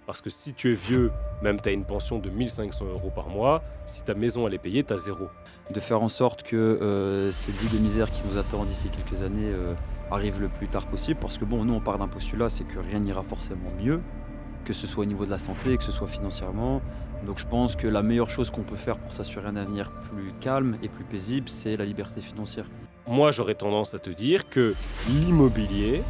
Parce que si tu es vieux, même tu as une pension de 1500 euros par mois, si ta maison elle est payée, tu as zéro. De faire en sorte que cette vie de misère qui nous attend d'ici quelques années arrive le plus tard possible. Parce que bon, nous on part d'un postulat, c'est que rien n'ira forcément mieux, que ce soit au niveau de la santé, que ce soit financièrement. Donc je pense que la meilleure chose qu'on peut faire pour s'assurer un avenir plus calme et plus paisible, c'est la liberté financière. Moi, j'aurais tendance à te dire que l'immobilier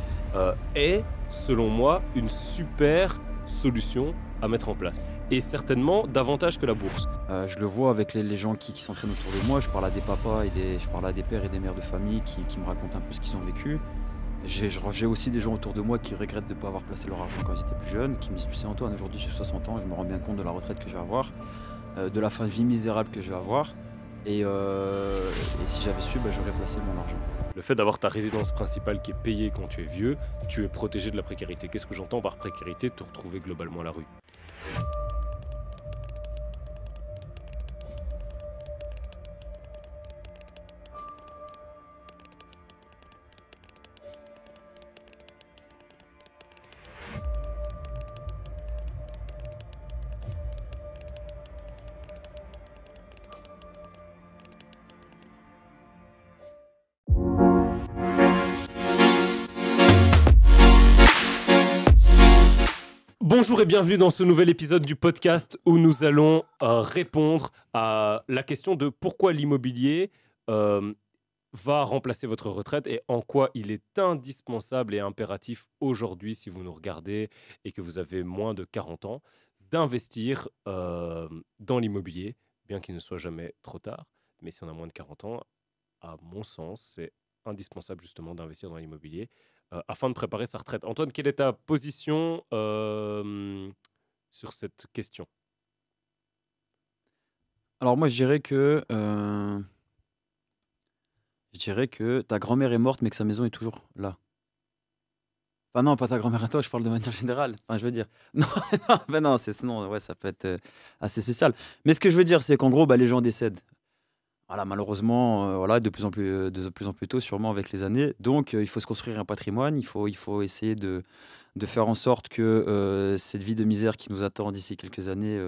est, selon moi, une super solution à mettre en place. Et certainement davantage que la bourse. Je le vois avec les gens qui s'entraînent autour de moi. Je parle à des papas je parle à des pères et des mères de famille qui me racontent un peu ce qu'ils ont vécu. J'ai aussi des gens autour de moi qui regrettent de ne pas avoir placé leur argent quand ils étaient plus jeunes, qui me disent: «Tu sais Antoine, aujourd'hui j'ai 60 ans, je me rends bien compte de la retraite que je vais avoir, de la fin de vie misérable que je vais avoir et si j'avais su, j'aurais placé mon argent». Le fait d'avoir ta résidence principale qui est payée quand tu es vieux, tu es protégé de la précarité. Qu'est-ce que j'entends par précarité? Te retrouver globalement à la rue. Bonjour et bienvenue dans ce nouvel épisode du podcast où nous allons répondre à la question de pourquoi l'immobilier va remplacer votre retraite et en quoi il est indispensable et impératif aujourd'hui, si vous nous regardez et que vous avez moins de 40 ans, d'investir dans l'immobilier, bien qu'il ne soit jamais trop tard. Mais si on a moins de 40 ans, à mon sens, c'est indispensable justement d'investir dans l'immobilier afin de préparer sa retraite. Antoine, quelle est ta position sur cette question? Alors moi je dirais que ta grand-mère est morte, mais que sa maison est toujours là. Enfin non, pas ta grand-mère à toi, je parle de manière générale. Enfin, je veux dire non, non, non, c'est sinon, ouais, ça peut être, assez spécial. Mais ce que je veux dire, c'est qu'en gros, les gens décèdent. Voilà, malheureusement, voilà, de plus en plus tôt, sûrement avec les années. Donc, il faut se construire un patrimoine, il faut essayer de faire en sorte que, cette vie de misère qui nous attend d'ici quelques années,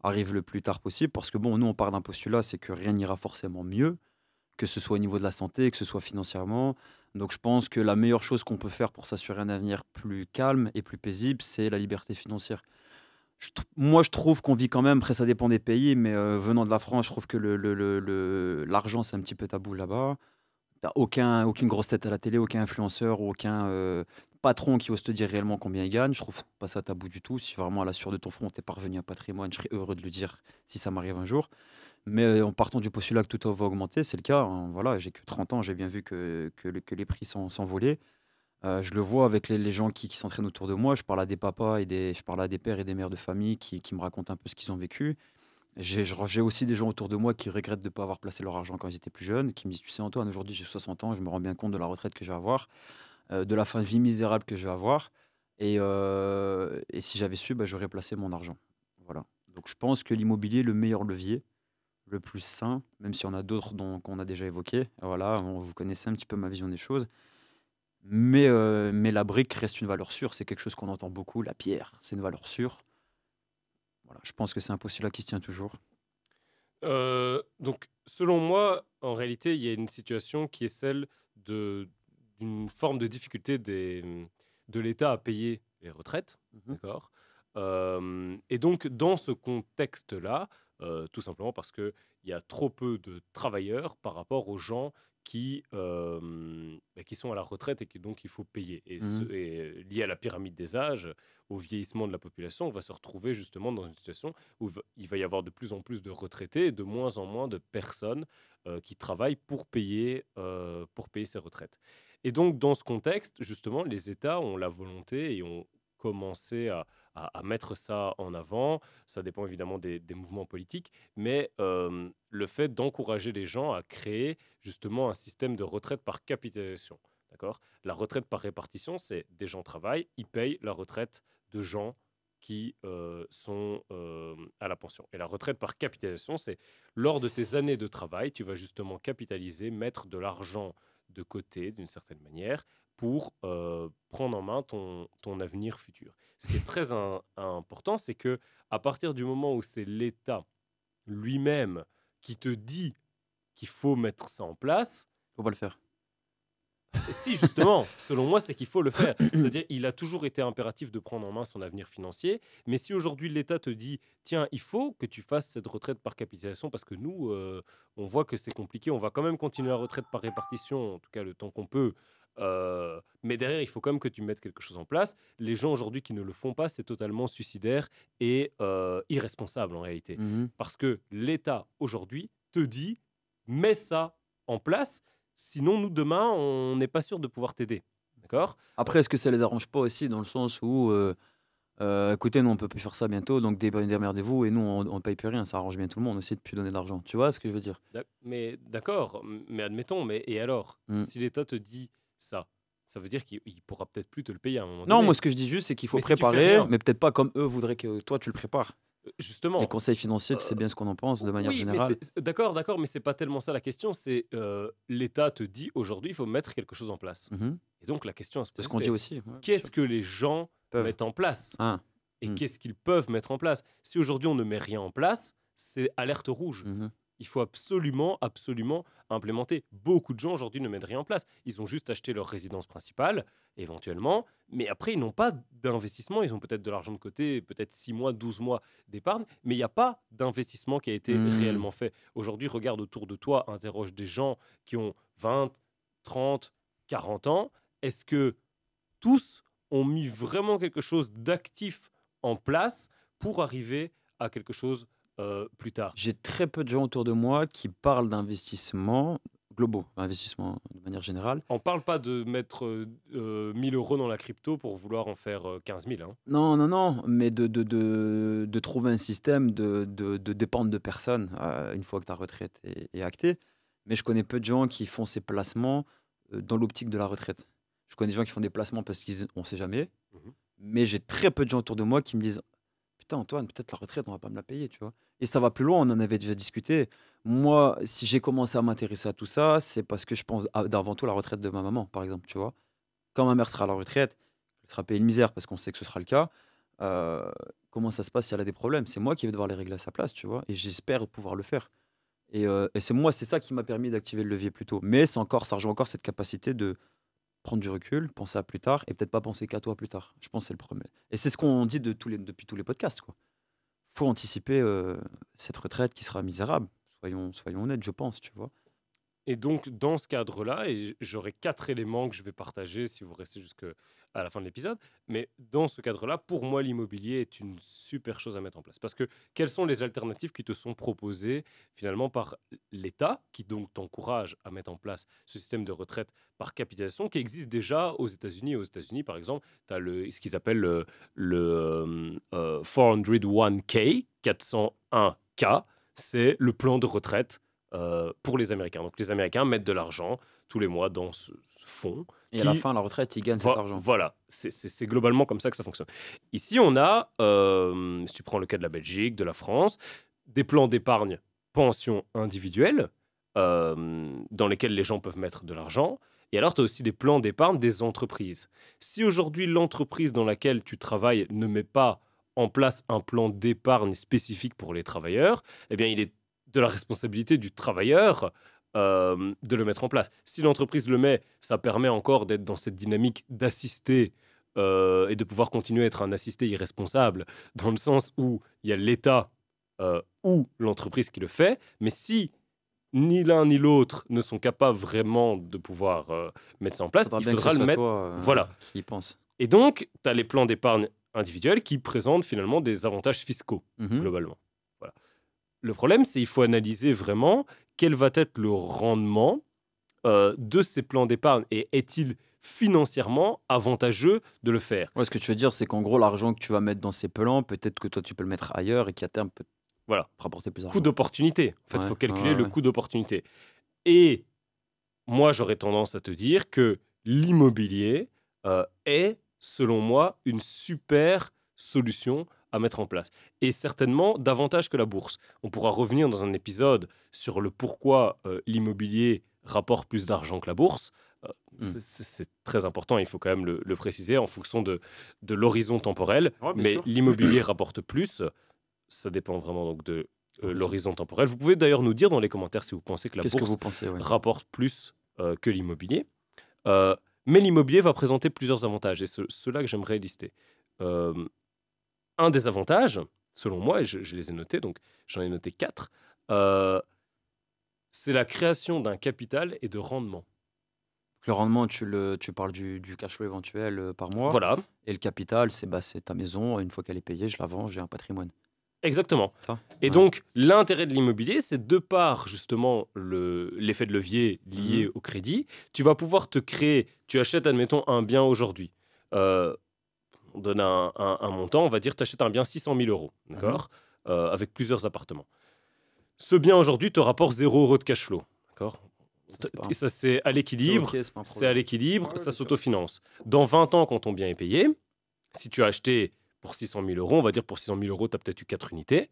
arrive le plus tard possible. Parce que bon, nous, on part d'un postulat, c'est que rien n'ira forcément mieux, que ce soit au niveau de la santé, que ce soit financièrement. Donc je pense que la meilleure chose qu'on peut faire pour s'assurer un avenir plus calme et plus paisible, c'est la liberté financière. Moi, je trouve qu'on vit quand même, après ça dépend des pays, mais venant de la France, je trouve que l'argent, c'est un petit peu tabou là-bas. T'as aucune grosse tête à la télé, aucun influenceur ou aucun patron qui ose te dire réellement combien il gagne. Je trouve pas ça tabou du tout. Si vraiment à la sueur de ton front, t'es parvenu à un patrimoine, je serais heureux de le dire si ça m'arrive un jour. Mais en partant du postulat que tout va augmenter, c'est le cas, hein. Voilà, j'ai que 30 ans, j'ai bien vu que les prix s'envolaient. Je le vois avec les gens qui s'entraînent autour de moi. Je parle à des papas je parle à des pères et des mères de famille qui me racontent un peu ce qu'ils ont vécu. J'ai aussi des gens autour de moi qui regrettent de ne pas avoir placé leur argent quand ils étaient plus jeunes, qui me disent: «Tu sais Antoine, aujourd'hui j'ai 60 ans, je me rends bien compte de la retraite que je vais avoir, de la fin de vie misérable que je vais avoir et si j'avais su, j'aurais placé mon argent». Voilà. Donc je pense que l'immobilier est le meilleur levier, le plus sain, même s'il y en a d'autres qu'on a déjà évoqués. Voilà, vous connaissez un petit peu ma vision des choses. Mais la brique reste une valeur sûre, c'est quelque chose qu'on entend beaucoup, la pierre, c'est une valeur sûre. Voilà, je pense que c'est un postulat qui se tient toujours. Donc, selon moi, en réalité, il y a une situation qui est celle de d'une forme de difficulté de l'État à payer les retraites, Mmh. d'accord? Et donc dans ce contexte-là, tout simplement parce qu'il y a trop peu de travailleurs par rapport aux gens qui sont à la retraite et que donc il faut payer Mmh. et lié à la pyramide des âges, au vieillissement de la population, on va se retrouver justement dans une situation où il va y avoir de plus en plus de retraités et de moins en moins de personnes qui travaillent pour payer ces retraites. Et donc, dans ce contexte, justement, les États ont la volonté et ont commencé à mettre ça en avant. Ça dépend évidemment des mouvements politiques, mais le fait d'encourager les gens à créer justement un système de retraite par capitalisation. D'accord. La retraite par répartition, c'est des gens travaillent, ils payent la retraite de gens qui sont à la pension. Et la retraite par capitalisation, c'est lors de tes années de travail, tu vas justement capitaliser, mettre de l'argent de côté d'une certaine manière pour prendre en main ton avenir futur. Ce qui est très important, c'est que à partir du moment où c'est l'État lui-même qui te dit qu'il faut mettre ça en place, Faut pas le faire. si justement, selon moi, c'est qu'il faut le faire. C'est-à-dire, il a toujours été impératif de prendre en main son avenir financier. Mais si aujourd'hui l'État te dit, tiens, il faut que tu fasses cette retraite par capitalisation, parce que nous, on voit que c'est compliqué, on va quand même continuer la retraite par répartition, en tout cas le temps qu'on peut. Mais derrière, il faut quand même que tu mettes quelque chose en place. Les gens aujourd'hui qui ne le font pas, c'est totalement suicidaire et irresponsable en réalité. Mhm. Parce que l'État aujourd'hui te dit, mets ça en place. Sinon, nous, demain, on n'est pas sûr de pouvoir t'aider. D'accord? Après, est-ce que ça les arrange pas aussi dans le sens où, écoutez, nous, on peut plus faire ça bientôt, donc démerdez-vous et nous, on paye plus rien. Ça arrange bien tout le monde aussi de plus donner de l'argent. Tu vois ce que je veux dire? Mais d'accord, mais admettons, mais et alors? Mm. Si l'État te dit ça, ça veut dire qu'il pourra peut-être plus te le payer à un moment Non, donné. moi, ce que je dis juste, c'est qu'il faut Mais si tu fais préparer, rien, mais peut-être pas comme eux voudraient que toi, tu le prépares. Les justement, conseils financiers, tu sais euh, bien ce qu'on en pense de manière oui, mais générale. d'accord, mais c'est pas tellement ça la question. C'est l'État te dit aujourd'hui, il faut mettre quelque chose en place. Mhm. Et donc la question à se C'est ce poser, qu'on dit c'est aussi. Ouais, bien sûr. qu'est-ce que les gens Peuvent. mettent en place Ah. et Mm. qu'est-ce qu'ils peuvent mettre en place? Si aujourd'hui on ne met rien en place, c'est alerte rouge. Mhm. Il faut absolument implémenter. Beaucoup de gens aujourd'hui ne mettent rien en place. Ils ont juste acheté leur résidence principale, éventuellement, mais après, ils n'ont pas d'investissement. Ils ont peut-être de l'argent de côté, peut-être 6 mois, 12 mois d'épargne, mais il n'y a pas d'investissement qui a été Mm. réellement fait. Aujourd'hui, regarde autour de toi, interroge des gens qui ont 20, 30, 40 ans. Est-ce que tous ont mis vraiment quelque chose d'actif en place pour arriver à quelque chose plus tard? J'ai très peu de gens autour de moi qui parlent d'investissements globaux, investissement de manière générale. On parle pas de mettre 1000 euros dans la crypto pour vouloir en faire 15 000. Hein. Non, non, non, mais de trouver un système de dépendre de personne une fois que ta retraite est actée. Mais je connais peu de gens qui font ces placements dans l'optique de la retraite. Je connais des gens qui font des placements parce qu'on ne sait jamais. Mhm. Mais j'ai très peu de gens autour de moi qui me disent putain, Antoine, peut-être la retraite, on va pas me la payer, tu vois. Et ça va plus loin, on en avait déjà discuté. Moi, si j'ai commencé à m'intéresser à tout ça, c'est parce que je pense avant tout à la retraite de ma maman, par exemple, tu vois. Quand ma mère sera à la retraite, elle sera payée une misère parce qu'on sait que ce sera le cas. euh, Comment ça se passe si elle a des problèmes? C'est moi qui vais devoir les régler à sa place, tu vois. Et j'espère pouvoir le faire. Et c'est ça qui m'a permis d'activer le levier plus tôt. Mais ça rejoint encore cette capacité de prendre du recul, penser à plus tard et peut-être pas penser qu'à toi plus tard. Je pense que c'est le premier. Et c'est ce qu'on dit depuis tous les podcasts, quoi. Faut anticiper cette retraite qui sera misérable. Soyons honnêtes, je pense, tu vois. Et donc, dans ce cadre-là, et j'aurai 4 éléments que je vais partager si vous restez jusqu'à la fin de l'épisode, mais dans ce cadre-là, pour moi, l'immobilier est une super chose à mettre en place. Parce que quelles sont les alternatives qui te sont proposées finalement par l'État, qui donc t'encourage à mettre en place ce système de retraite par capitalisation qui existe déjà aux États-Unis. Aux États-Unis, par exemple, tu as ce qu'ils appellent le 401K, 401K, c'est le plan de retraite pour les Américains. Donc les Américains mettent de l'argent tous les mois dans ce fonds. Et à la fin, la retraite, ils gagnent cet argent. Voilà, c'est globalement comme ça que ça fonctionne. Ici, on a, si tu prends le cas de la Belgique, de la France, des plans d'épargne pension individuelle dans lesquels les gens peuvent mettre de l'argent. Et alors, tu as aussi des plans d'épargne des entreprises. Si aujourd'hui, l'entreprise dans laquelle tu travailles ne met pas en place un plan d'épargne spécifique pour les travailleurs, eh bien, il est de la responsabilité du travailleur de le mettre en place. Si l'entreprise le met, ça permet encore d'être dans cette dynamique d'assister et de pouvoir continuer à être un assisté irresponsable, dans le sens où il y a l'État ou l'entreprise qui le fait, mais si ni l'un ni l'autre ne sont capables vraiment de pouvoir mettre ça en place, Faudra il bien que faudra ce le soit mettre. toi Voilà. qui y pense. Et donc, tu as les plans d'épargne individuels qui présentent finalement des avantages fiscaux, Mhm. globalement. Voilà. Le problème, c'est qu'il faut analyser vraiment quel va être le rendement de ces plans d'épargne et est-il financièrement avantageux de le faire. Ouais, ce que tu veux dire, c'est qu'en gros, l'argent que tu vas mettre dans ces plans, peut-être que toi, tu peux le mettre ailleurs et qui à terme peut Voilà. rapporter plus Coût d'argent. d'opportunité. En fait, il Ouais, faut calculer ouais, le ouais. coût d'opportunité. Et moi, j'aurais tendance à te dire que l'immobilier est, selon moi, une super solution à mettre en place. Et certainement davantage que la bourse. On pourra revenir dans un épisode sur le pourquoi l'immobilier rapporte plus d'argent que la bourse. C'est très important, il faut quand même le préciser, en fonction de l'horizon temporel. Ouais, bien Mais sûr. l'immobilier rapporte plus, ça dépend vraiment donc de L'horizon. l'horizon temporel. Vous pouvez d'ailleurs nous dire dans les commentaires si vous pensez que la Qu'est-ce que bourse vous pensez? Ouais. rapporte plus que l'immobilier. Mais l'immobilier va présenter plusieurs avantages, et ceux-là que j'aimerais lister. Euh, un des avantages, selon moi, et je les ai notés, donc j'en ai noté 4, c'est la création d'un capital et de rendement. Le rendement, tu parles du cash flow éventuel par mois. Voilà, Et le capital, c'est ta maison. Une fois qu'elle est payée, je la vends, j'ai un patrimoine. exactement. C'est ça? Et Ouais. donc, l'intérêt de l'immobilier, c'est de par justement l'effet de levier lié Mhm. au crédit, tu vas pouvoir te créer, tu achètes, admettons, un bien aujourd'hui. On donne un montant, on va dire, tu achètes un bien 600 000 euros, d'accord, avec plusieurs appartements. Ce bien aujourd'hui te rapporte 0 euros de cash flow, d'accord. Ça, c'est pas, Et ça, c'est à c'est l'équilibre, ok, c'est pas un c'est à problème. l'équilibre, Ouais, ça bien sûr. s'autofinance. Dans 20 ans, quand ton bien est payé, si tu as acheté pour 600 000 euros, on va dire pour 600 000 euros, tu as peut-être eu 4 unités.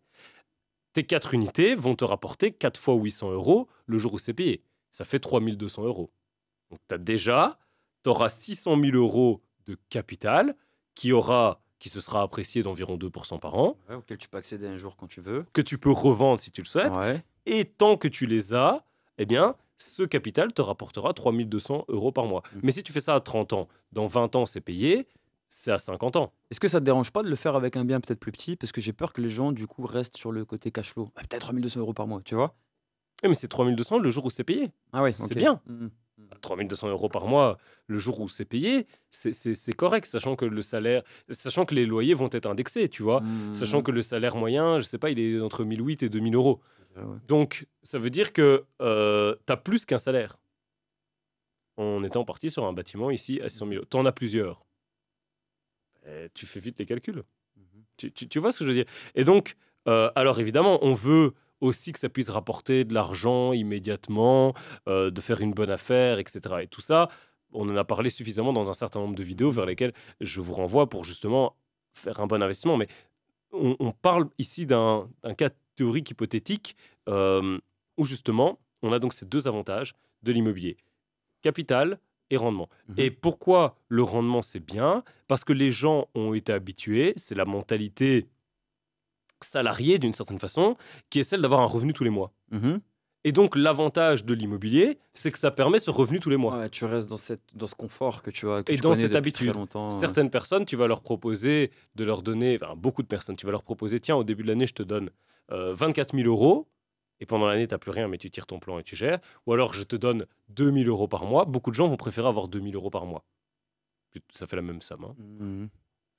Tes 4 unités vont te rapporter 4 fois 800 euros le jour où c'est payé. Ça fait 3 200 euros. Donc, tu auras 600 000 euros de capital qui se sera apprécié d'environ 2% par an, Ouais, auquel tu peux accéder un jour quand tu veux. que tu peux revendre si tu le souhaites. Ouais. Et tant que tu les as, eh bien, ce capital te rapportera 3 200 euros par mois. Mm. Mais si tu fais ça à 30 ans, dans 20 ans, c'est payé, c'est à 50 ans. Est-ce que ça te dérange pas de le faire avec un bien peut-être plus petit? Parce que j'ai peur que les gens, du coup, restent sur le côté cash flow. Ah, peut-être 3200 euros par mois, tu vois? Eh, mais c'est 3 200 le jour où c'est payé. Ah ouais, C'est ok. bien. Mhm. 3 200 euros par mois, le jour où c'est payé, c'est correct, sachant que le salaire, sachant que les loyers vont être indexés, tu vois, sachant que le salaire moyen, je sais pas, il est entre 1008 et 2000 euros. Ouais. Donc, ça veut dire que tu as plus qu'un salaire. On était en partie sur un bâtiment ici à 600 000 euros. Tu en as plusieurs. Tu fais vite les calculs. Mhm. Tu vois ce que je veux dire? Et donc, alors évidemment, on veut aussi que ça puisse rapporter de l'argent immédiatement, de faire une bonne affaire, etc. Et tout ça, on en a parlé suffisamment dans un certain nombre de vidéos vers lesquelles je vous renvoie pour justement faire un bon investissement. Mais on parle ici d'un cas théorique hypothétique où justement, on a donc ces deux avantages de l'immobilier: capital et rendement. Et Mhm. pourquoi le rendement, c'est bien? Parce que les gens ont été habitués, c'est la mentalité salariée d'une certaine façon, qui est celle d'avoir un revenu tous les mois. Mhm. Et donc l'avantage de l'immobilier, c'est que ça permet ce revenu tous les mois. Ouais, tu restes dans ce confort que Et tu dans connais cette depuis très habitude, longtemps. certaines personnes, tu vas leur proposer de leur donner, enfin, beaucoup de personnes, tu vas leur proposer, tiens, au début de l'année, je te donne 24 000 euros, et pendant l'année, tu n'as plus rien, mais tu tires ton plan et tu gères. Ou alors, je te donne 2 000 euros par mois. Beaucoup de gens vont préférer avoir 2 000 euros par mois. Ça fait la même somme. Hein. Mhm.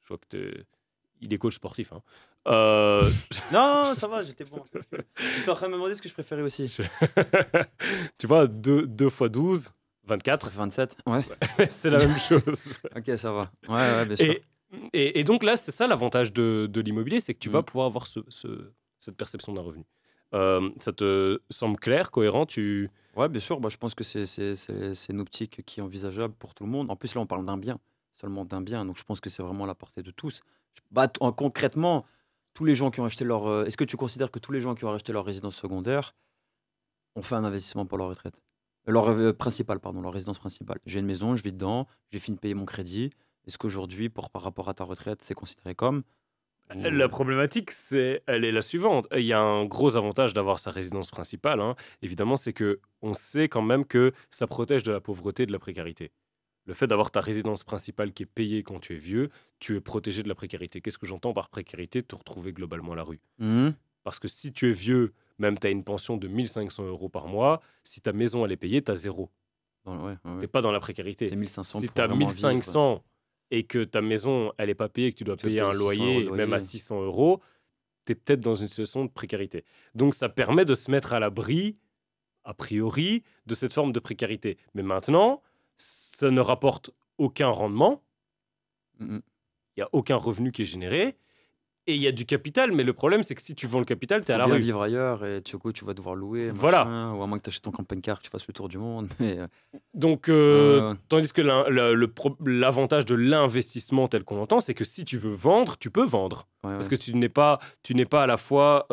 Je vois que il est coach sportif. Hein. Euh, Non, ça va, j'étais bon. J'étais en train de me demander ce que je préférais aussi. tu vois, 2 fois 12, Ça 24, fait 27. Ouais. c'est la même chose. Ok, ça va. Ouais, bien sûr. Et donc là, c'est ça l'avantage de l'immobilier, c'est que tu vas Mhm. pouvoir avoir cette perception d'un revenu. Ça te semble clair, cohérent? Ouais, bien sûr. Bah, je pense que c'est une optique qui est envisageable pour tout le monde. En plus, là, on parle d'un bien, seulement d'un bien. Donc, je pense que c'est vraiment à la portée de tous. Bah, concrètement, tous les gens qui ont acheté leur. Est-ce que tu considères que tous les gens qui ont acheté leur résidence secondaire ont fait un investissement pour leur retraite? Leur principal, pardon, leur résidence principale. J'ai une maison, je vis dedans, j'ai fini de payer mon crédit. Est-ce qu'aujourd'hui, par rapport à ta retraite, c'est considéré comme La ou- problématique, elle est la suivante. Il y a un gros avantage d'avoir sa résidence principale, hein. Évidemment, c'est que on sait quand même que ça protège de la pauvreté et de la précarité. Le fait d'avoir ta résidence principale qui est payée quand tu es vieux, tu es protégé de la précarité. Qu'est-ce que j'entends par précarité? Te retrouver globalement à la rue. Mhm. Parce que si tu es vieux, même tu as une pension de 1500 euros par mois, si ta maison elle est payée, tu as zéro. Ouais, ouais, Tu ouais. n'es pas dans la précarité. C'est 1500 Si pour tu as vraiment vivre. 1500 et que ta maison elle est pas payée, que tu dois Tu dois payer un payer 600 euros de loyer, même à loyer. 600 euros, tu es peut-être dans une situation de précarité. Donc ça permet de se mettre à l'abri, a priori, de cette forme de précarité. Mais maintenant, ça ne rapporte aucun rendement, Mhm. il n'y a aucun revenu qui est généré, et il y a du capital, mais le problème c'est que si tu vends le capital, tu es à Faut la bien rue. vivre ailleurs et du coup, tu vas devoir louer, Voilà. machin, ou à moins que tu achètes ton camping-car, que tu fasses le tour du monde. Mais Donc, ouais. tandis que l'avantage de l'investissement tel qu'on l'entend, c'est que si tu veux vendre, tu peux vendre. Ouais, Parce ouais. que tu n'es pas à la fois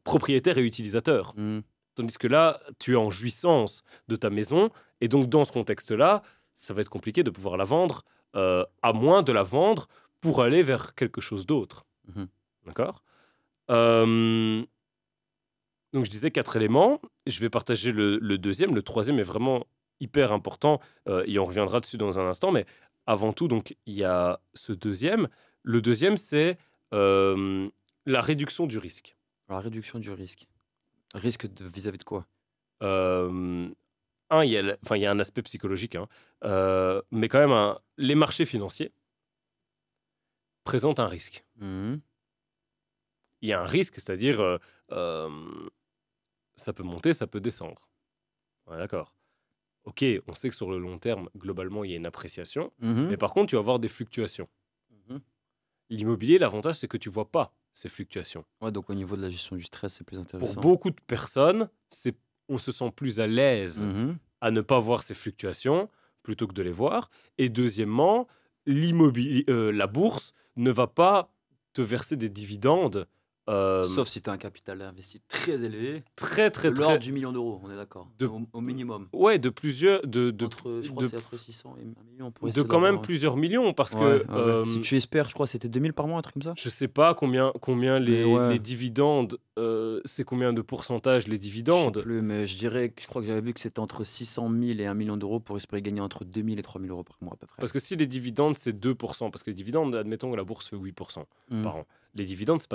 propriétaire et utilisateur. Mhm. Tandis que là, tu es en jouissance de ta maison. Et donc, dans ce contexte-là, ça va être compliqué de pouvoir la vendre, à moins de la vendre pour aller vers quelque chose d'autre. Mhm. D'accord. Euh, Donc, je disais 4 éléments. Je vais partager le deuxième. Le troisième est vraiment hyper important, et on reviendra dessus dans un instant. Mais avant tout, donc, il y a ce deuxième. Le deuxième, c'est la réduction du risque. La réduction du risque. Risque vis-à-vis de quoi? Euh, il y a un aspect psychologique, hein, mais quand même, les marchés financiers présentent un risque. Mhm. Il y a un risque, c'est-à-dire, euh, ça peut monter, ça peut descendre. Ouais, d'accord. Ok, on sait que sur le long terme, globalement, il y a une appréciation, Mhm. mais par contre, tu vas avoir des fluctuations. Mhm. L'immobilier, l'avantage, c'est que tu vois pas ces fluctuations. Ouais, donc au niveau de la gestion du stress, c'est plus Pour intéressant. beaucoup de personnes, on se sent plus à l'aise Mhm. à ne pas voir ces fluctuations plutôt que de les voir. Et deuxièmement, la bourse ne va pas te verser des dividendes Sauf si tu as un capital investi très élevé, très, de très, l'ordre très... du million d'euros, on est d'accord. De, Au minimum. ouais, de plusieurs... Je crois que c'est entre 600 et 1 million pour de essayer quand même d'avoir. plusieurs millions, parce Ouais, que ouais, ouais. Si tu espères, je crois que c'était 2000 par mois, un truc comme ça. je sais pas combien Mais les ouais, dividendes, c'est combien de pourcentage les je sais dividendes. plus, mais je crois que j'avais vu que c'était entre 600 000 et 1 million d'euros pour espérer gagner entre 2000 et 3000 euros par mois à peu près. Parce que si les dividendes, c'est 2%, parce que les dividendes, admettons que la bourse fait 8% Mhm. par an. Les dividendes, c'est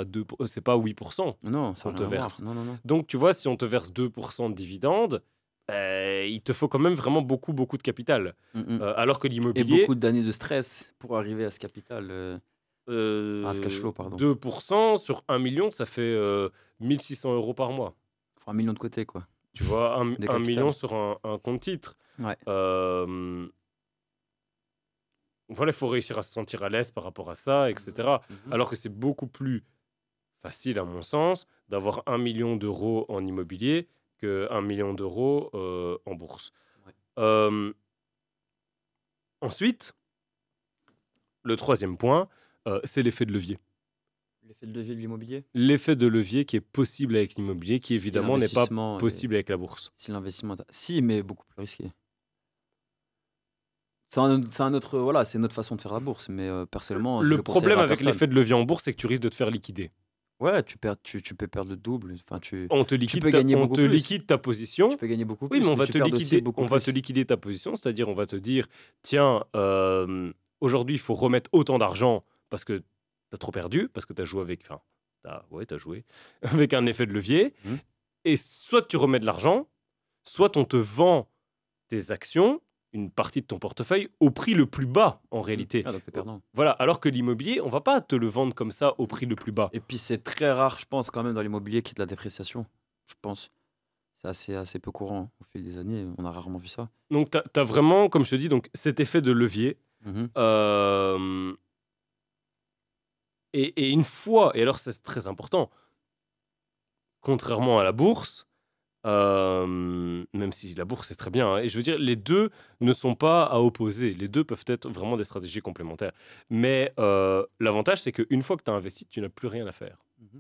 pas 8% Non, ça qu'on n'a te rien à voir. verse. Non, non, non. Donc, tu vois, si on te verse 2% de dividendes, il te faut quand même vraiment beaucoup, beaucoup de capital. Mhm. Alors que Et l'immobilier, beaucoup d'années de stress pour arriver à ce capital, enfin à ce cash flow, pardon. 2% sur 1 million, ça fait 1600 € par mois. Faut 1 million de côté, quoi, Tu vois, de 1 million capital. sur un compte titre. Ouais. Voilà, il faut réussir à se sentir à l'aise par rapport à ça, etc. Mhm. Alors que c'est beaucoup plus facile, à mon sens, d'avoir 1 million d'euros en immobilier que 1 million d'euros en bourse. Ouais. Ensuite, le troisième point, c'est l'effet de levier. L'effet de levier de l'immobilier. L'effet de levier qui est possible avec l'immobilier, qui évidemment n'est pas L'investissement possible avec la bourse. si l'investissement si, mais beaucoup plus risqué. C'est un autre voilà, c'est une autre façon de faire la bourse, mais personnellement, je Le le conseillerais problème à avec personne. l'effet de levier en bourse, c'est que tu risques de te faire liquider. Ouais, tu peux perdre le double, enfin On te peux liquide, gagner on beaucoup te plus. liquide ta position. Tu peux gagner beaucoup Oui, plus, mais on mais va tu te perds aussi liquider, beaucoup on va plus. te liquider ta position, c'est-à-dire on va te dire, tiens, aujourd'hui il faut remettre autant d'argent parce que t'as trop perdu, parce que t'as joué avec, enfin, t'as joué avec un effet de levier, Mmh. et soit tu remets de l'argent, soit on te vend tes actions, une partie de ton portefeuille, au prix le plus bas en réalité. Ah donc tu es perdant. Voilà, alors que l'immobilier, on va pas te le vendre comme ça au prix le plus bas. Et puis c'est très rare, je pense, quand même dans l'immobilier qu'il y ait de la dépréciation, je pense. C'est assez peu courant, hein. Au fil des années, on a rarement vu ça. Donc t'as vraiment, comme je te dis, donc, cet effet de levier. Mmh. Et une fois, et alors c'est très important, contrairement à la bourse, même si la bourse c'est très bien, hein, et je veux dire, les deux ne sont pas à opposer, les deux peuvent être vraiment des stratégies complémentaires. Mais l'avantage, c'est qu'une fois que tu as investi, tu n'as plus rien à faire. Mmh.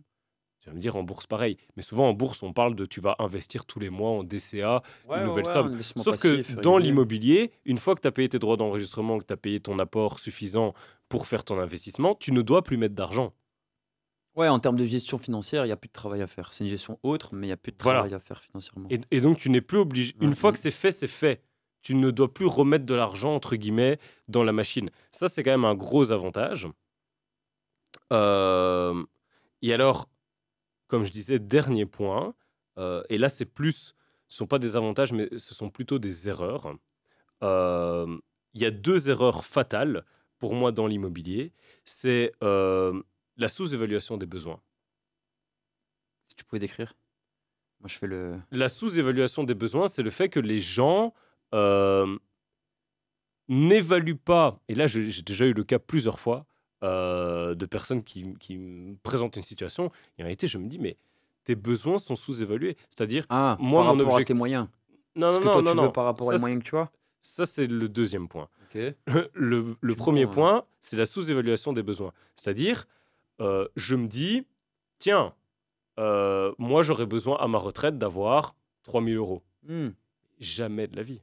Tu vas me dire en bourse pareil, mais souvent en bourse, on parle de tu vas investir tous les mois en DCA, une nouvelle somme. un investissement Sauf que passif, dans régulier. l'immobilier, une fois que tu as payé tes droits d'enregistrement, que tu as payé ton apport suffisant pour faire ton investissement, tu ne dois plus mettre d'argent. Ouais, en termes de gestion financière, il y a plus de travail à faire. C'est une gestion autre, mais il y a plus de Voilà. travail à faire financièrement. Et donc, tu n'es plus obligé. Ouais, Une fois mm. que c'est fait, c'est fait. Tu ne dois plus remettre de l'argent, entre guillemets, dans la machine. Ça, c'est quand même un gros avantage. Et alors, comme je disais, dernier point, et là, c'est plus, ce ne sont pas des avantages, mais ce sont plutôt des erreurs. Il y a 2 erreurs fatales pour moi dans l'immobilier. C'est la sous-évaluation des besoins. Si tu pouvais décrire. Moi, je fais le. La sous-évaluation des besoins, c'est le fait que les gens n'évaluent pas, et là j'ai déjà eu le cas plusieurs fois, de personnes qui me présentent une situation, et en réalité je me dis, mais tes besoins sont sous-évalués. C'est-à-dire, Ah, moi par mon rapport à objectif... tes moyens. Non, Ce non, que non, toi, non, tu veux non. par rapport Ça, aux moyens que tu as. Ça, c'est le deuxième point. Ok. Le premier point, c'est la sous-évaluation des besoins. C'est-à-dire, je me dis, tiens, moi j'aurais besoin à ma retraite d'avoir 3 000 euros. Hmm. Jamais de la vie.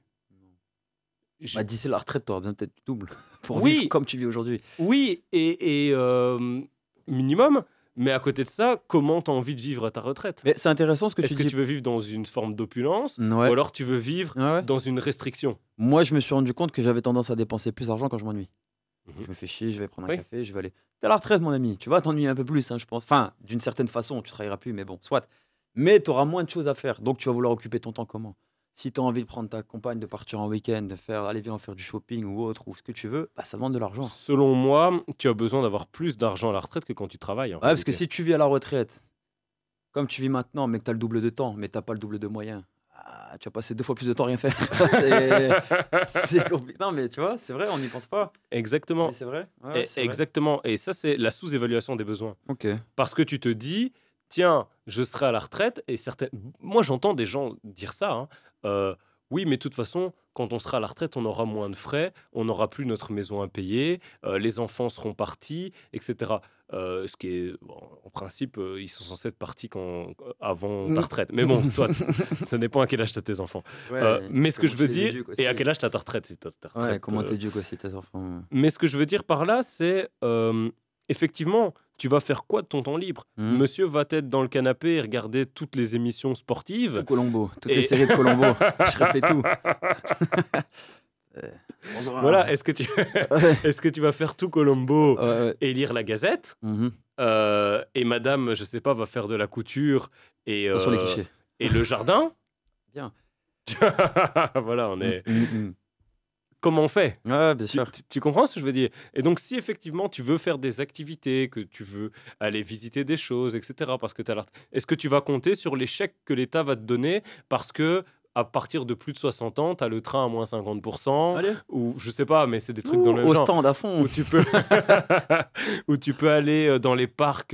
Bah, d'ici la retraite, tu auras besoin peut-être du double pour Oui. vivre comme tu vis aujourd'hui. Oui, et minimum. Mais à côté de ça, comment tu as envie de vivre à ta retraite? Mais c'est intéressant ce que Est-ce tu que dis. tu veux vivre dans une forme d'opulence Ouais. ou alors tu veux vivre Ouais, ouais. dans une restriction? Moi, je me suis rendu compte que j'avais tendance à dépenser plus d'argent quand je m'ennuie. Mhm. Je me fais chier, je vais prendre un Oui. café, je vais aller. T'es à la retraite, mon ami. Tu vas t'ennuyer un peu plus, hein, je pense. Enfin, d'une certaine façon, tu travailleras plus, mais bon, soit. Mais tu auras moins de choses à faire. Donc, tu vas vouloir occuper ton temps comment? Si tu as envie de prendre ta compagne, de partir en week-end, de faire, allez, viens, on faire du shopping ou autre, ou ce que tu veux, bah, ça demande de l'argent. Selon moi, tu as besoin d'avoir plus d'argent à la retraite que quand tu travailles. En Ouais, parce que réalité. si tu vis à la retraite, comme tu vis maintenant, mais que tu as le double de temps, mais tu n'as pas le double de moyens, tu vas passer 2 fois plus de temps à rien faire. c'est compliqué. Non, mais tu vois, c'est vrai, on n'y pense pas. Exactement. Mais c'est vrai. Ouais, c'est vrai. Exactement. Et ça, c'est la sous-évaluation des besoins. Ok. Parce que tu te dis, tiens, je serai à la retraite. Et moi, j'entends des gens dire ça. Hein. Oui, mais de toute façon, quand on sera à la retraite, on aura moins de frais, on n'aura plus notre maison à payer, les enfants seront partis, etc. Ce qui est, bon, en principe, ils sont censés être partis avant ta retraite. Mais bon, soit, ça dépend à quel âge tu as tes enfants. Ouais, Mais ce que je comment veux tu les dire, éduques et à aussi. quel âge tu as ta retraite, si t'as ta Ouais, retraite, comment t'éduques aussi tes enfants. Mais ce que je veux dire par là, c'est effectivement, tu vas faire quoi de ton temps libre? Monsieur va être dans le canapé et regarder toutes les émissions sportives. Tout Colombo, toutes Et- les séries de Colombo. Je refais tout. Voilà, est-ce que tu vas faire tout Colombo Ouais, ouais. et lire la Gazette? Mhm. Et madame, je sais pas, va faire de la couture et, Attention les clichés. et le jardin? Bien. Voilà, on est. Mhm. Comment on fait? Ouais, bien sûr. Tu comprends ce que je veux dire? Et donc, si effectivement tu veux faire des activités, que tu veux aller visiter des choses, etc., parce que tu as l'art, est-ce que tu vas compter sur les chèques que l'État va te donner parce que à partir de plus de 60 ans, tu as le train à moins 50%, Allez. ou je sais pas, mais c'est des trucs dans le même Au genre. stand à fond. Où tu peux, où tu peux aller dans les parcs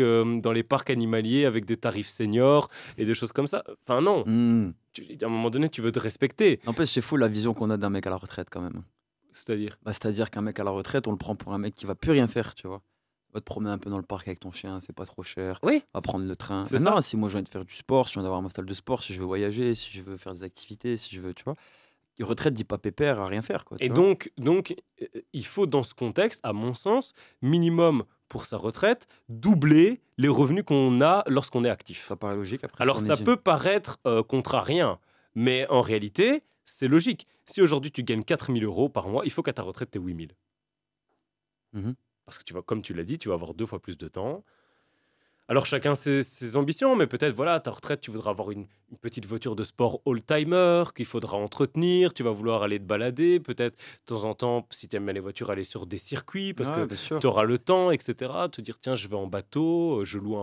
animaliers avec des tarifs seniors et des choses comme ça. Enfin, non. Mhm. À un moment donné, tu veux te respecter. N'empêche, c'est fou la vision qu'on a d'un mec à la retraite quand même. C'est-à-dire. Bah, c'est-à-dire qu'un mec à la retraite, on le prend pour un mec qui va plus rien faire, tu vois. Va te promener un peu dans le parc avec ton chien, c'est pas trop cher. Oui. Va prendre le train. C'est Non, ça. si moi j'ai envie de faire du sport, si j'ai envie d'avoir ma salle de sport, si je veux voyager, si je veux faire des activités, si je veux, tu vois. Et retraite dit pas pépère à rien faire, quoi. Et tu vois. donc, il faut dans ce contexte, à mon sens, minimum pour sa retraite, doubler les revenus qu'on a lorsqu'on est actif. Ça paraît logique après. Alors, ça peut paraître contrariant, mais en réalité, c'est logique. Si aujourd'hui tu gagnes 4 000 euros par mois, il faut qu'à ta retraite, tu aies 8 000. Mhm. Parce que comme tu l'as dit, tu vas avoir 2 fois plus de temps. Alors chacun ses ambitions, mais peut-être, voilà, à ta retraite, tu voudras avoir une petite voiture de sport old-timer qu'il faudra entretenir, tu vas vouloir aller te balader, peut-être de temps en temps, si tu aimes bien les voitures, aller sur des circuits, parce Ouais, que bien sûr. tu auras le temps, etc. Te dire, tiens, je vais en bateau, je loue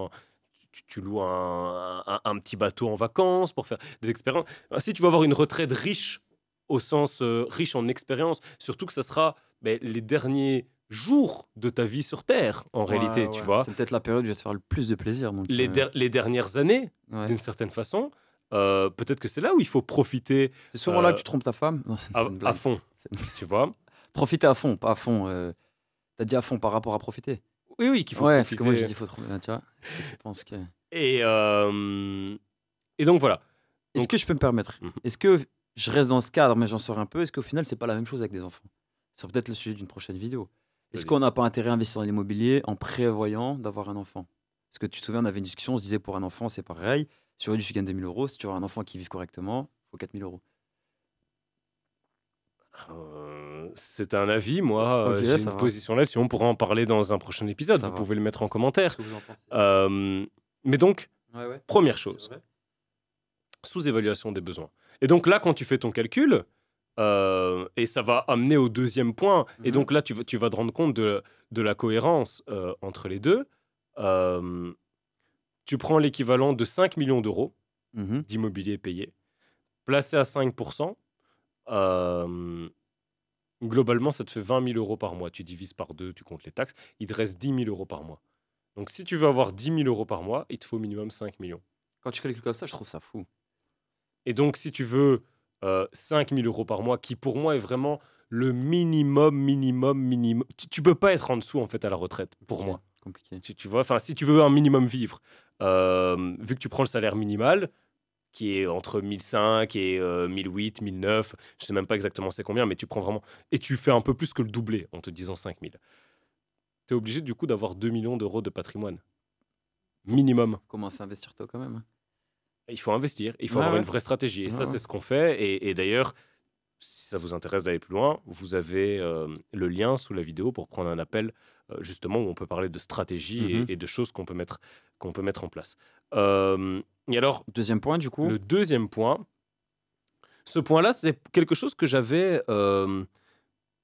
tu loues un petit bateau en vacances pour faire des expériences. Si tu veux avoir une retraite riche, au sens riche en expérience, surtout que ça sera les derniers jours de ta vie sur Terre, en réalité, Ouais, tu ouais. vois. C'est peut-être la période où tu vas te faire le plus de plaisir. Donc, Les dernières années, ouais. d'une certaine façon, peut-être que c'est là où il faut profiter C'est souvent là que tu trompes ta femme. Non, c'est une à blague. fond, C'est une blague. tu vois. Profiter à fond, pas à fond. T'as dit à fond par rapport à profiter. Oui, qu'il faut Ouais, profiter. parce que moi j'ai dit faut trop. Tu vois, je pense que. Et donc, voilà. Est-ce Donc- que je peux me permettre? Mhm. Est-ce que je reste dans ce cadre, mais j'en sors un peu? Est-ce qu'au final, c'est pas la même chose avec des enfants? C'est peut-être le sujet d'une prochaine vidéo. Est-ce C'est-à-dire qu'on n'a pas intérêt à investir dans l'immobilier en prévoyant d'avoir un enfant? Parce que tu te souviens, on avait une discussion, on se disait pour un enfant, c'est pareil. Si aujourd'hui tu gagnes 2 000 euros, si tu veux un enfant qui vive correctement, il faut 4 000 euros. C'est un avis, moi, Ok, j'ai ça une va. position là-dessus. On pourra en parler dans un prochain épisode. Ça Vous va. pouvez le mettre en commentaire. Qu'est-ce que vous en pensez? Mais donc, Ouais. première C'est chose, vrai. sous-évaluation des besoins. Et donc là, quand tu fais ton calcul, et ça va amener au deuxième point, et Mhm. donc là, tu vas te rendre compte de la cohérence entre les deux. Tu prends l'équivalent de 5 millions d'euros Mhm. d'immobilier payé, placé à 5%, globalement, ça te fait 20 000 euros par mois. Tu divises par 2, tu comptes les taxes, il te reste 10 000 euros par mois. Donc, si tu veux avoir 10 000 euros par mois, il te faut minimum 5 millions. Quand tu calcules comme ça, je trouve ça fou. Et donc, si tu veux 5 000 euros par mois, qui pour moi est vraiment le minimum, tu peux pas être en dessous, en fait, à la retraite, pour Ok, moi. Compliqué. Tu vois, enfin, si tu veux un minimum vivre, vu que tu prends le salaire minimal, qui est entre 1005 et 1008, 1009. Je sais même pas exactement c'est combien, mais tu prends vraiment. Et tu fais un peu plus que le doublé en te disant 5000. Tu es obligé du coup d'avoir 2 millions d'euros de patrimoine. Minimum. Commencer à investir toi quand même. Il faut investir, il faut Ouais, avoir ouais. une vraie stratégie. Et Ouais, ça, ouais. c'est ce qu'on fait. Et d'ailleurs, si ça vous intéresse d'aller plus loin, vous avez le lien sous la vidéo pour prendre un appel, justement, où on peut parler de stratégie Mhm. et de choses qu'on peut mettre en place. Et alors, Deuxième point, du coup. le deuxième point, ce point-là, c'est quelque chose que j'avais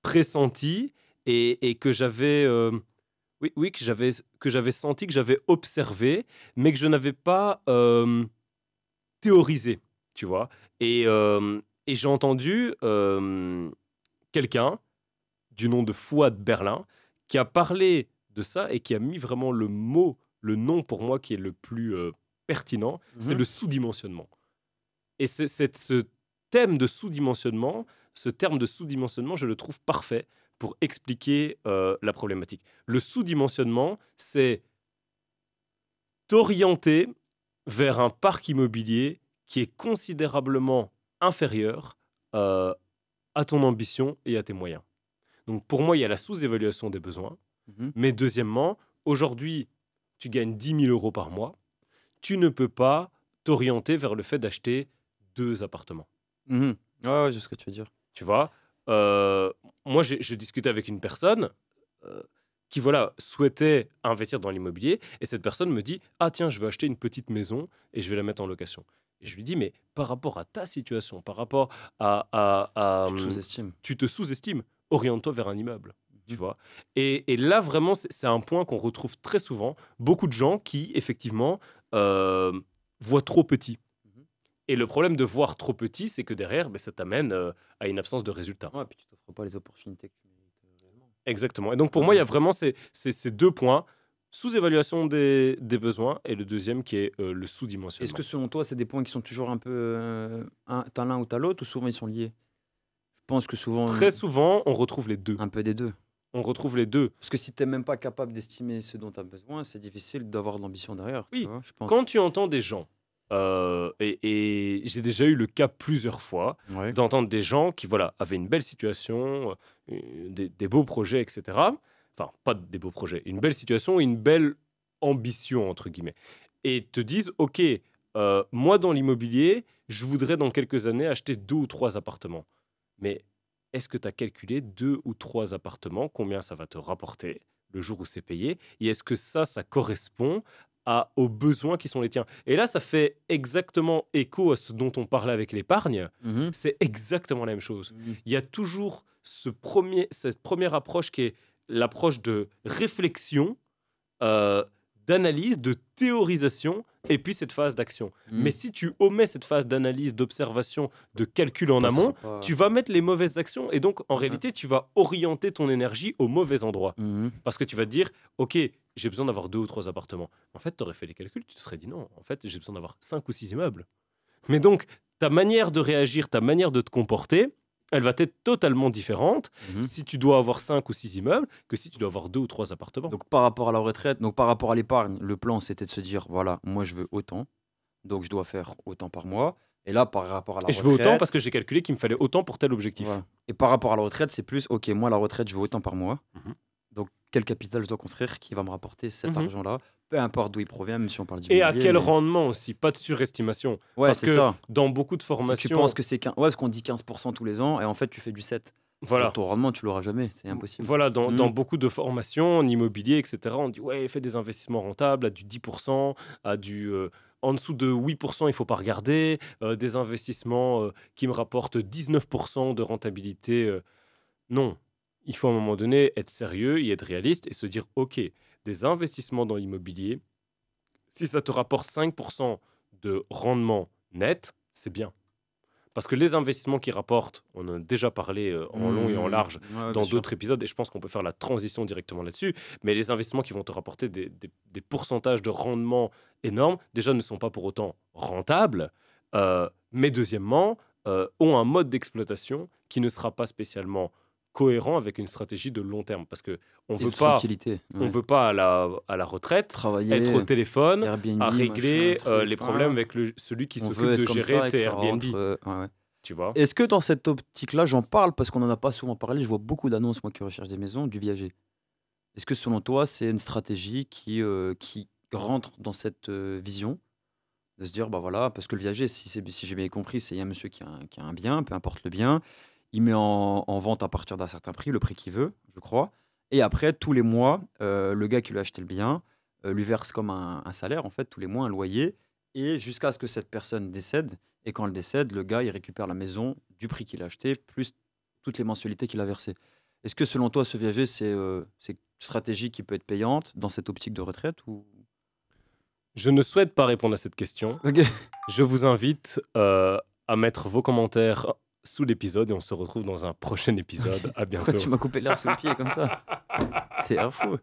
pressenti et que j'avais oui, que j'avais senti, que j'avais observé, mais que je n'avais pas théorisé, tu vois. Et j'ai entendu quelqu'un du nom de Fouad Berlin qui a parlé de ça et qui a mis vraiment le nom pour moi qui est le plus pertinent, c'est Mhm. le sous-dimensionnement. Et ce thème de sous-dimensionnement, ce terme de sous-dimensionnement, je le trouve parfait pour expliquer la problématique. Le sous-dimensionnement, c'est t'orienter vers un parc immobilier qui est considérablement inférieur euh, à ton ambition et à tes moyens. Donc pour moi, il y a la sous-évaluation des besoins. Mhm. Mais deuxièmement, aujourd'hui, tu gagnes 10 000 euros par mois. Tu ne peux pas t'orienter vers le fait d'acheter 2 appartements. Mhm. Ouais, ouais, je sais ce que tu veux dire. Tu vois. Moi, je discutais avec une personne euh, qui voilà, souhaitait investir dans l'immobilier et cette personne me dit ah tiens, je veux acheter une petite maison et je vais la mettre en location. Et je lui dis mais par rapport à ta situation, par rapport Tu te sous-estimes. tu te sous-estimes, oriente-toi vers un immeuble. Tu Mhm. vois. Et là, vraiment, c'est un point qu'on retrouve très souvent. Beaucoup de gens qui, effectivement, euh, voient trop petit. Mhm. Et le problème de voir trop petit, c'est que derrière, ben, ça t'amène à une absence de résultats. Ouais, puis tu t'offres pas les opportunités que tu mérites réellement. Exactement. Et donc, pour Ouais, moi, il y ouais. a vraiment ces 2 points. Sous-évaluation des besoins et le deuxième qui est le Est-ce sous-dimensionnement. que selon toi, c'est des points qui sont toujours un peu. T'as l'un ou t'as l'autre, ou souvent ils sont liés? Je pense que souvent, Très souvent, on retrouve les deux. un peu des deux. On retrouve les deux. Parce que si t'es même pas capable d'estimer ce dont tu as besoin, c'est difficile d'avoir de l'ambition derrière, tu Oui, vois, je pense. quand tu entends des gens, et j'ai déjà eu le cas plusieurs fois, Ouais. d'entendre des gens qui voilà, avaient une belle situation, des beaux projets, etc. Enfin, pas des beaux projets, une belle situation, une belle ambition, entre guillemets. Et te disent, OK, moi dans l'immobilier, je voudrais dans quelques années acheter 2 ou 3 appartements. Mais est-ce que tu as calculé 2 ou 3 appartements, combien ça va te rapporter le jour où c'est payé? Et est-ce que ça correspond aux besoins qui sont les tiens? Et là, ça fait exactement écho à ce dont on parlait avec l'épargne. Mhm. C'est exactement la même chose. Mhm. Il y a toujours cette première approche qui est l'approche de réflexion, d'analyse, de théorisation, et puis cette phase d'action. Mhm. Mais si tu omets cette phase d'analyse, d'observation, de calcul en Passera amont, pas. tu vas mettre les mauvaises actions et donc en Ouais. réalité, tu vas orienter ton énergie au mauvais endroit. Mhm. Parce que tu vas te dire, OK, j'ai besoin d'avoir 2 ou 3 appartements. En fait, tu aurais fait les calculs, tu te serais dit non, en fait, j'ai besoin d'avoir 5 ou 6 immeubles. Mais donc, ta manière de réagir, ta manière de te comporter, elle va être totalement différente Mhm. si tu dois avoir 5 ou 6 immeubles que si tu dois avoir 2 ou 3 appartements. Donc par rapport à la retraite, donc par rapport à l'épargne, le plan c'était de se dire voilà, moi je veux autant, donc je dois faire autant par mois. Et là, par rapport à la Et je veux autant retraite, parce que j'ai calculé qu'il me fallait autant pour tel objectif. voilà. Et par rapport à la retraite, c'est plus ok, moi la retraite je veux autant par mois. Mhm. Donc quel capital je dois construire qui va me rapporter cet Mhm. argent-là, peu importe d'où il provient, même si on parle Et d'immobilier. à quel mais- rendement aussi, pas de surestimation. Ouais, Parce c'est que ça. dans beaucoup de Si formations, tu penses que c'est 15... ouais, parce qu'on dit 15% tous les ans et en fait tu fais du 7. voilà. Ton rendement, tu l'auras jamais, c'est impossible. Voilà, dans Mhm. beaucoup de formations en immobilier, etc., on dit ouais, fais des investissements rentables à du 10%, à du en dessous de 8%, il faut pas regarder, des investissements qui me rapportent 19% de rentabilité. Non, il faut à un moment donné être sérieux et être réaliste et se dire ok, des investissements dans l'immobilier, si ça te rapporte 5% de rendement net, c'est bien. Parce que les investissements qui rapportent, on en a déjà parlé en long et en large Ouais, bien dans sûr. d'autres épisodes, et je pense qu'on peut faire la transition directement là-dessus, mais les investissements qui vont te rapporter des pourcentages de rendement énormes, déjà ne sont pas pour autant rentables, mais deuxièmement, ont un mode d'exploitation qui ne sera pas spécialement cohérent avec une stratégie de long terme. Parce qu'on ne Et veut de pas, tranquillité. on Ouais. veut pas à la retraite être au Travailler, téléphone Airbnb, à machin, régler les truc. problèmes Ouais. avec celui qui On s'occupe veut être de comme gérer ça et que tes ça Airbnb. rentre. Ouais, ouais. Tu vois? Est-ce que dans cette optique-là, j'en parle parce qu'on n'en a pas souvent parlé, je vois beaucoup d'annonces, moi qui recherche des maisons, du viager. Est-ce que selon toi, c'est une stratégie qui rentre dans cette vision de se dire, bah voilà, parce que le viager, si j'ai bien compris, c'est il y a un monsieur qui a un bien, peu importe le bien, il met en vente à partir d'un certain prix, le prix qu'il veut, je crois. Et après, tous les mois, le gars qui lui a acheté le bien lui verse comme un salaire, en fait, tous les mois, un loyer, et jusqu'à ce que cette personne décède. Et quand elle décède, le gars, il récupère la maison du prix qu'il a acheté, plus toutes les mensualités qu'il a versées. Est-ce que selon toi, ce viager, c'est une stratégie qui peut être payante dans cette optique de retraite ou... Je ne souhaite pas répondre à cette question. Ok. Je vous invite à mettre vos commentaires sous l'épisode et on se retrouve dans un prochain épisode. À Pourquoi bientôt. tu m'as coupé l'air sous le pied comme ça? C'est fou.